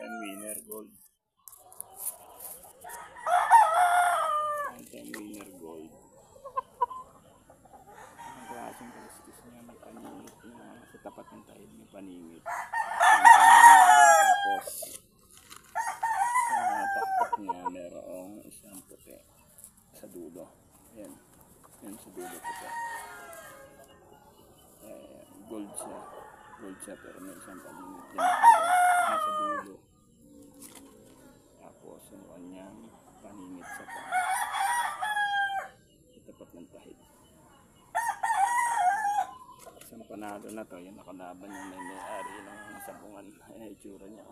Winner Gold. Winner Gold. Ang klaseng kalistis niya ng paningit na sa tapat ng tayo ng paningit. Tapos sa takpak niya merong isang puti sa dulo. Ayan. Ayan sa dulo puti. Gold siya. Gold siya pero may isang paningit din nasa dulo. Tapos yung kanyang paningit sa tapat ng tahid. Isang panalo na to, yung nakalaban yung may-ari ng sabungan. Ay, itsura niya.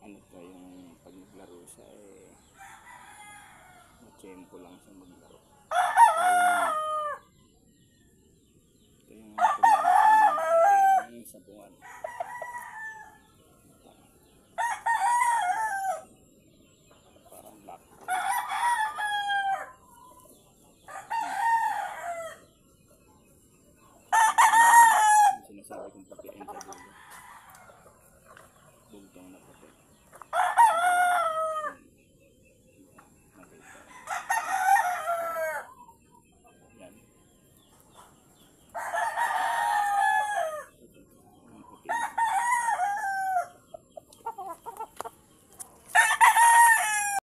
Ano to, yung pag naglaro siya, matiyempo lang siya maglaro.